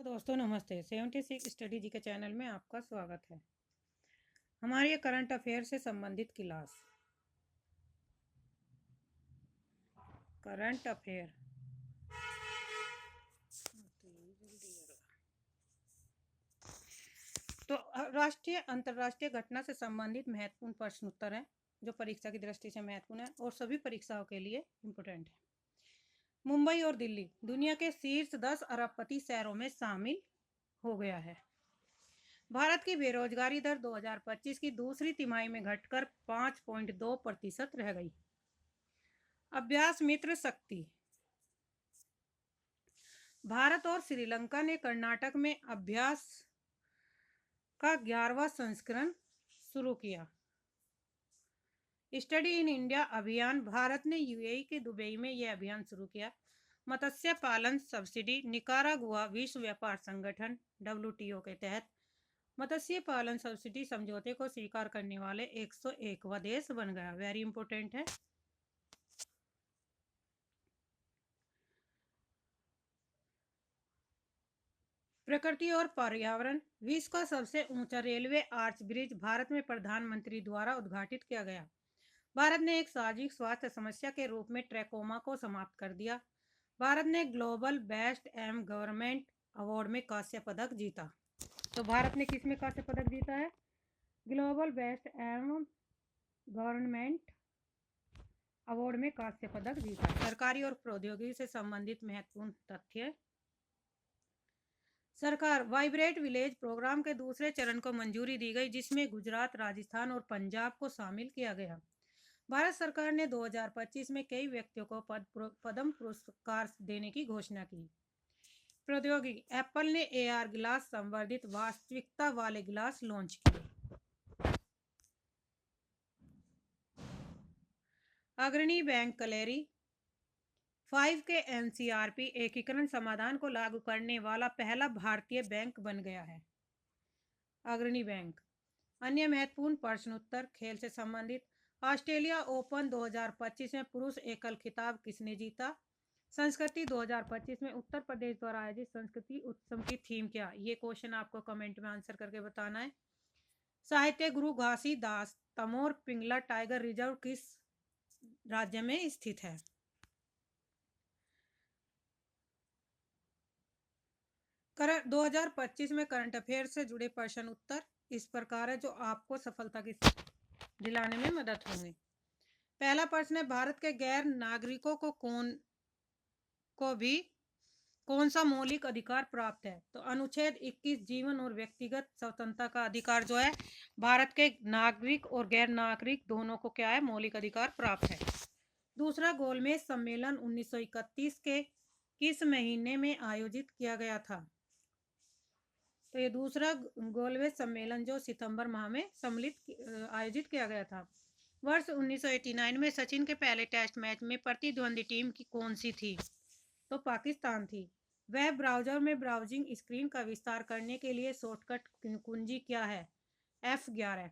तो दोस्तों नमस्ते। 76 स्टडी जी के चैनल में आपका स्वागत है। हमारी ये करंट अफेयर से संबंधित क्लास करंट अफेयर तो राष्ट्रीय अंतर्राष्ट्रीय घटना से संबंधित महत्वपूर्ण प्रश्न उत्तर है जो परीक्षा की दृष्टि से महत्वपूर्ण है और सभी परीक्षाओं के लिए इम्पोर्टेंट है। मुंबई और दिल्ली दुनिया के शीर्ष 10 अरबपति शहरों में शामिल हो गया है। भारत की बेरोजगारी दर 2025 की दूसरी तिमाही में घटकर 5.2% रह गई। अभ्यास मित्र शक्ति भारत और श्रीलंका ने कर्नाटक में अभ्यास का 11वां संस्करण शुरू किया। स्टडी इन इंडिया अभियान भारत ने यूएई के दुबई में यह अभियान शुरू किया। मत्स्य पालन सब्सिडी निकारागुआ विश्व व्यापार संगठन WTO के तहत मत्स्य पालन सब्सिडी समझौते को स्वीकार करने वाले 101वां देश बन गया। वेरी इंपॉर्टेंट है। प्रकृति और पर्यावरण विश्व का सबसे ऊंचा रेलवे आर्च ब्रिज भारत में प्रधानमंत्री द्वारा उद्घाटित किया गया। भारत ने एक सार्वजनिक स्वास्थ्य समस्या के रूप में ट्रैकोमा को समाप्त कर दिया। भारत ने global best M government award में कांस्य पदक जीता। तो भारत ने किस में कांस्य पदक जीता है? Global best M government award में कांस्य पदक जीता। सरकारी और प्रौद्योगिकी से संबंधित महत्वपूर्ण तथ्य। सरकार वाइब्रेट विलेज प्रोग्राम के दूसरे चरण को मंजूरी दी गई जिसमें गुजरात, राजस्थान और पंजाब को शामिल किया गया। भारत सरकार ने 2025 में कई व्यक्तियों को पद्म पुरस्कार देने की घोषणा की। प्रौद्योगिकी एप्पल ने AR गिलास संवर्धित वास्तविकता वाले गिलास लॉन्च किए। अग्रणी बैंक कलेरी 5 के NCRP एकीकरण समाधान को लागू करने वाला पहला भारतीय बैंक बन गया है। अग्रणी बैंक। अन्य महत्वपूर्ण प्रश्न उत्तर खेल से संबंधित ऑस्ट्रेलिया ओपन 2025 में पुरुष एकल खिताब किसने जीता? संस्कृति 2025 में उत्तर प्रदेश द्वारा आयोजित संस्कृति उत्सव की थीम क्या? ये क्वेश्चन आपको कमेंट में आंसर करके बताना है। साहित्य गुरु घासीदास तमोर पिंगला टाइगर रिजर्व किस राज्य में स्थित है? 2025 में करंट अफेयर से जुड़े प्रश्न उत्तर इस प्रकार है जो आपको सफलता की दिलाने में मदद होंगे। पहला प्रश्न है भारत के गैर नागरिकों को कौन सा मौलिक अधिकार प्राप्त है? तो अनुच्छेद 21 जीवन और व्यक्तिगत स्वतंत्रता का अधिकार जो है भारत के नागरिक और गैर नागरिक दोनों को क्या है? मौलिक अधिकार प्राप्त है। दूसरा गोलमेज सम्मेलन 1931 के किस महीने में आयोजित किया गया था? तो ये दूसरा गोलमेज सम्मेलन जो सितंबर माह में आयोजित किया गया था। वर्ष 1989 में सचिन के पहले टेस्ट मैच में प्रतिद्वंदी टीम की कौन सी थी? तो पाकिस्तान थी। वेब ब्राउज़र में ब्राउजिंग स्क्रीन का विस्तार करने के लिए शॉर्टकट कुंजी क्या है? F11।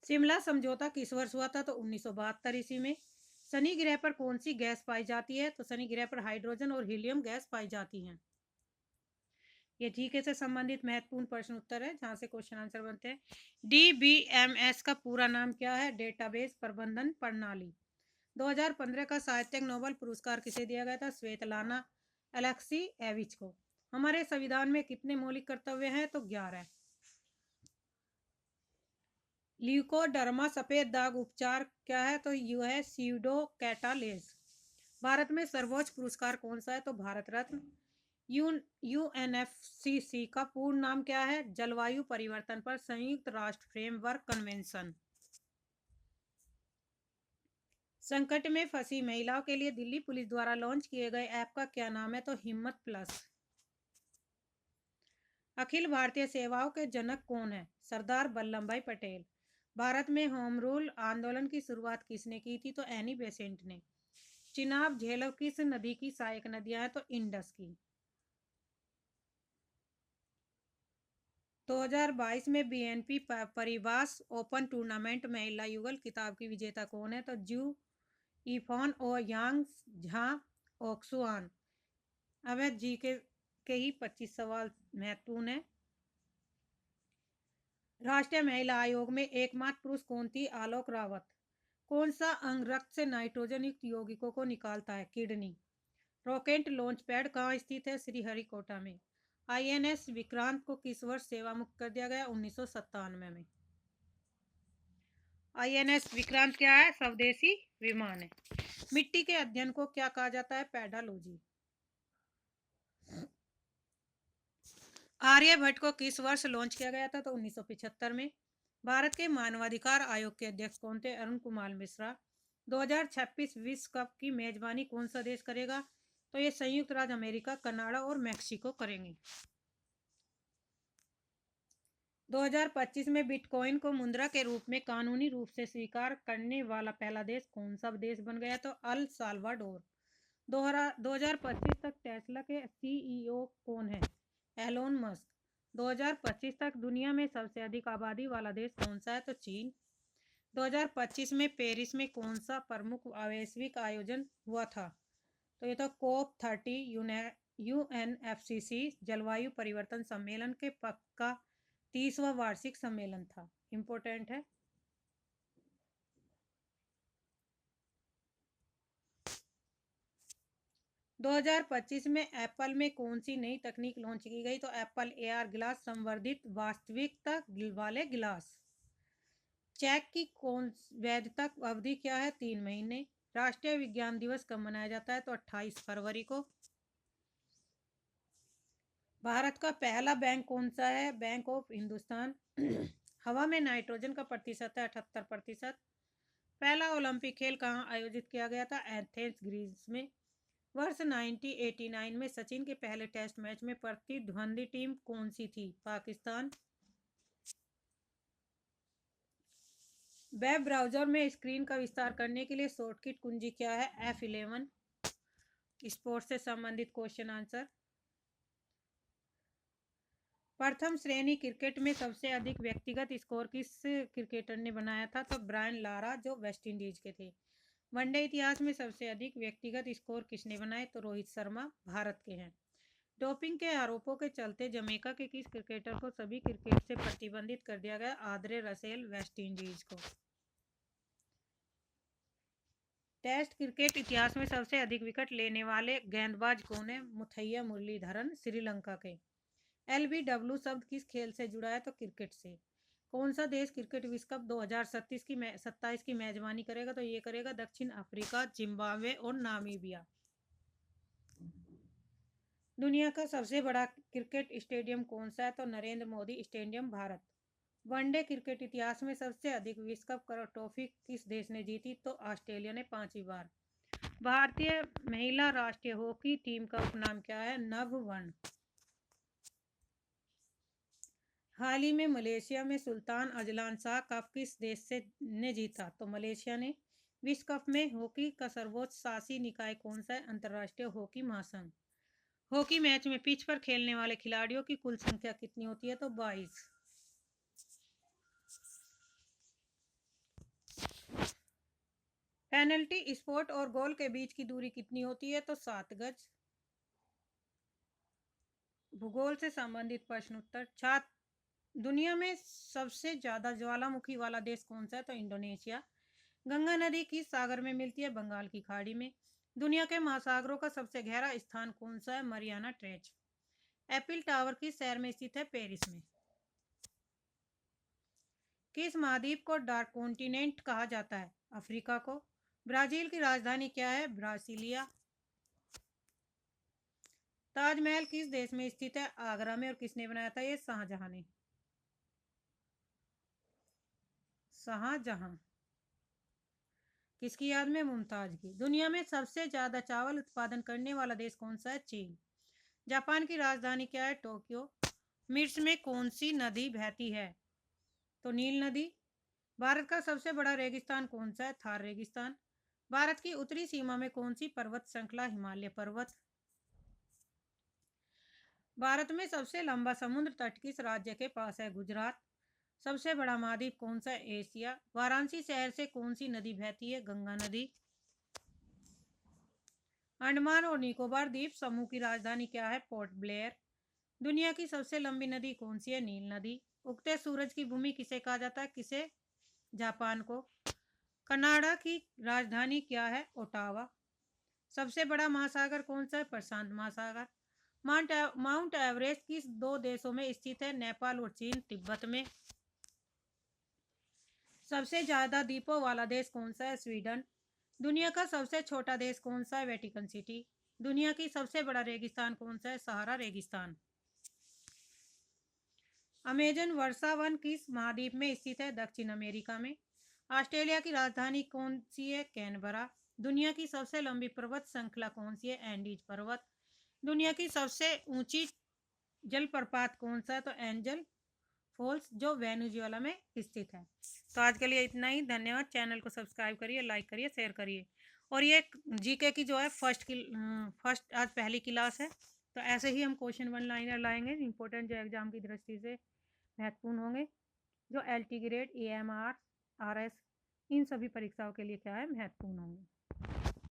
शिमला समझौता किस वर्ष हुआ था? तो 1972 ईस्वी में। शनि ग्रह पर कौन सी गैस पाई जाती है? तो शनि ग्रह पर हाइड्रोजन और हीलियम गैस पाई जाती हैं। ये जीके से संबंधित महत्वपूर्ण प्रश्न उत्तर है जहां से क्वेश्चन आंसर बनते हैं। DBMS का पूरा नाम क्या है? डेटाबेस प्रबंधन प्रणाली। 2015 का साहित्यिक नोबेल पुरस्कार किसे दिया गया था? स्वेतलाना अलेक्सीएविच को। हमारे संविधान में कितने मौलिक कर्तव्य हैं? तो 11। ल्यूकोडर्मा सफेद दाग उपचार क्या है? तो यह है स्यूडोकैटालेज। भारत में सर्वोच्च पुरस्कार कौन सा है? तो भारत रत्न। UNFCCC का पूर्ण नाम क्या है? जलवायु परिवर्तन पर संयुक्त राष्ट्र फ्रेमवर्क कन्वेंशन। संकट में फंसी महिलाओं के लिए दिल्ली पुलिस द्वारा लॉन्च किए गए ऐप का क्या नाम है? तो हिम्मत प्लस। अखिल भारतीय सेवाओं के जनक कौन है? सरदार वल्लभ भाई पटेल। भारत में होम रूल आंदोलन की शुरुआत किसने की थी? तो एनी बेसेंट ने। चिनाब झेलम किस नदी की सहायक नदियां हैं? तो इंडस की। 2022 में BNP परिवास ओपन टूर्नामेंट महिला युगल खिताब की विजेता कौन है? तो जू इफॉन और यांग झा ओक्सुआन। अवैध जी के ही 25 सवाल महत्वपूर्ण है। राष्ट्रीय महिला आयोग में एकमात्र पुरुष कौन थी? आलोक रावत। कौन सा अंग रक्त से नाइट्रोजन युक्त यौगिकों को निकालता है? किडनी। रॉकेट लॉन्च पैड कहाँ स्थित है? श्रीहरिकोटा में। आईएनएस विक्रांत को किस वर्ष सेवा मुक्त कर दिया गया? 1997 में। आईएनएस विक्रांत क्या है? स्वदेशी विमान है। मिट्टी के अध्ययन को क्या कहा जाता है? पेडालॉजी। आर्यभट्ट को किस वर्ष लॉन्च किया गया था? तो 1975 में। भारत के मानवाधिकार आयोग के अध्यक्ष कौन थे? अरुण कुमार मिश्रा। 2026 विश्व कप की मेजबानी कौन सा देश करेगा? तो ये संयुक्त राज्य अमेरिका, कनाडा और मैक्सिको करेंगे। 2025 में बिटकॉइन को मुद्रा के रूप में कानूनी रूप से स्वीकार करने वाला पहला देश कौन सा देश बन गया? तो अल साल्वाडोर। 2025 तक टेस्ला के सीईओ कौन है? Elon Musk. 2025 तक दुनिया में सबसे अधिक आबादी वाला देश कौन सा है? तो चीन। 2025 में पेरिस में कौन सा प्रमुख वैश्विक आयोजन हुआ था? तो ये तो COP30 यूएनएफसीसी जलवायु परिवर्तन सम्मेलन के पक्का 30वां वार्षिक सम्मेलन था। इंपोर्टेंट है। दो 2025 में एप्पल में कौन सी नई तकनीक लॉन्च की गई? तो एप्पल AR ग्लास, संवर्धित वास्तविकता वाले गिलास। चेक की कौन वैधता अवधि क्या है? 3 महीने। राष्ट्रीय विज्ञान दिवस कब मनाया जाता है? तो 28 फरवरी को। भारत का पहला बैंक कौन सा है? Bank of Hindustan. हवा में नाइट्रोजन का प्रतिशत है 78%। पहला ओलंपिक खेल कहाँ आयोजित किया गया था? एथेंस, ग्रीस में। वर्ष 1989 में सचिन के पहले टेस्ट मैच में प्रतिद्वंदी टीम कौन सी थी? पाकिस्तान। वेब ब्राउजर में स्क्रीन का विस्तार करने के लिए शॉर्टकट कुंजी क्या है? F11। स्पोर्ट्स से संबंधित क्वेश्चन आंसर। प्रथम श्रेणी क्रिकेट में सबसे अधिक व्यक्तिगत स्कोर किस क्रिकेटर ने बनाया था? तो ब्रायन लारा, जो वेस्टइंडीज के थे। वनडे इतिहास में सबसे अधिक व्यक्तिगत स्कोर किसने बनाए? तो रोहित शर्मा, भारत के हैं। डोपिंग के आरोपों के चलते जमैका के किस क्रिकेटर को सभी क्रिकेट से प्रतिबंधित कर दिया गया? आंद्रे रसेल, वेस्टइंडीज को। टेस्ट क्रिकेट इतिहास में सबसे अधिक विकेट लेने वाले गेंदबाज कौन है? मुथैया मुरलीधरन, श्रीलंका के। LBW शब्द किस खेल से जुड़ा है? तो क्रिकेट से। कौन सा देश क्रिकेट विश्व कप 2027 की मेजबानी करेगा? तो ये करेगा दक्षिण अफ्रीका, जिम्बाब्वे और नामीबिया। दुनिया का सबसे बड़ा क्रिकेट स्टेडियम कौन सा है? तो Narendra Modi stadium, Bharat. One day cricket इतिहास में सबसे अधिक विश्व कप ट्रॉफी किस देश ने जीती? तो ऑस्ट्रेलिया ने 5वीं बार। भारतीय महिला राष्ट्रीय हॉकी टीम का उपनाम क्या है? नववर्ण। हाल ही में मलेशिया में सुल्तान अजलान शाह कप किस देश से ने जीता? तो मलेशिया ने। विश्व कप में हॉकी का सर्वोच्च शासी निकाय कौन सा है? अंतर्राष्ट्रीय हॉकी महासंघ। हॉकी मैच में पिच पर खेलने वाले खिलाड़ियों की कुल संख्या कितनी होती है? तो 22। पेनल्टी स्पॉट और गोल के बीच की दूरी कितनी होती है? तो 7 गज। भूगोल से संबंधित प्रश्न उत्तर। छात्र, दुनिया में सबसे ज्यादा ज्वालामुखी वाला देश कौन सा है? तो इंडोनेशिया। गंगा नदी किस सागर में मिलती है? बंगाल की खाड़ी में। दुनिया के महासागरों का सबसे गहरा स्थान कौन सा है? Mariana trench. एफिल टावर किस शहर में स्थित है? पेरिस में। किस महाद्वीप को डार्क कॉन्टिनेंट कहा जाता है? अफ्रीका को। ब्राजील की राजधानी क्या है? ब्रासिलिया। ताजमहल किस देश में स्थित है? आगरा में। और किसने बनाया था? ये शाहजहां ने। शाहजहां। किसकी याद में? मुमताज की। दुनिया में सबसे ज्यादा चावल उत्पादन करने वाला देश कौन सा है? चीन। जापान की राजधानी क्या है? टोक्यो। मिर्च में कौन सी नदी बहती है? तो नील नदी। भारत का सबसे बड़ा रेगिस्तान कौन सा है? थार रेगिस्तान। भारत की उत्तरी सीमा में कौन सी पर्वत श्रृंखला? हिमालय पर्वत। भारत में सबसे लंबा समुद्र तट किस राज्य के पास है? गुजरात। सबसे बड़ा महाद्वीप कौन सा है? एशिया। वाराणसी शहर से कौन सी नदी बहती है? गंगा नदी। अंडमान और निकोबार द्वीप समूह की राजधानी क्या है? Port Blair. दुनिया की सबसे लंबी नदी कौन सी है? नील नदी। उगते सूरज की भूमि किसे कहा जाता है? किसे? जापान को। कनाडा की राजधानी क्या है? ओटावा। सबसे बड़ा महासागर कौन सा है? प्रशांत महासागर। माउंट एवरेस्ट किस दो देशों में स्थित है? नेपाल और चीन। तिब्बत में। सबसे ज्यादा द्वीपों वाला देश कौन सा है? स्वीडन। दुनिया का सबसे छोटा देश कौन सा है? Vatican city. दुनिया की सबसे बड़ा रेगिस्तान कौन सा है? सहारा रेगिस्तान। अमेजन वर्षा वन किस महाद्वीप में स्थित है? दक्षिण अमेरिका में। ऑस्ट्रेलिया की राजधानी कौन सी है? कैनबरा। दुनिया की सबसे लंबी पर्वत श्रृंखला कौन सी है? एंडीज पर्वत। दुनिया की सबसे ऊंची जलप्रपात कौन सा है? तो एंजल फॉल्स, जो वेनेजुएला में स्थित है। तो आज के लिए इतना ही। धन्यवाद। चैनल को सब्सक्राइब करिए, लाइक करिए, शेयर करिए। और ये जीके की जो है फर्स्ट आज पहली क्लास है, तो ऐसे ही हम क्वेश्चन वन लाइनर लाएंगे इंपॉर्टेंट, जो एग्जाम की दृष्टि से महत्वपूर्ण होंगे, जो एलटी ग्रेड, एएमआर, आरएस, इन सभी परीक्षाओं के लिए क्या है? महत्वपूर्ण होंगे।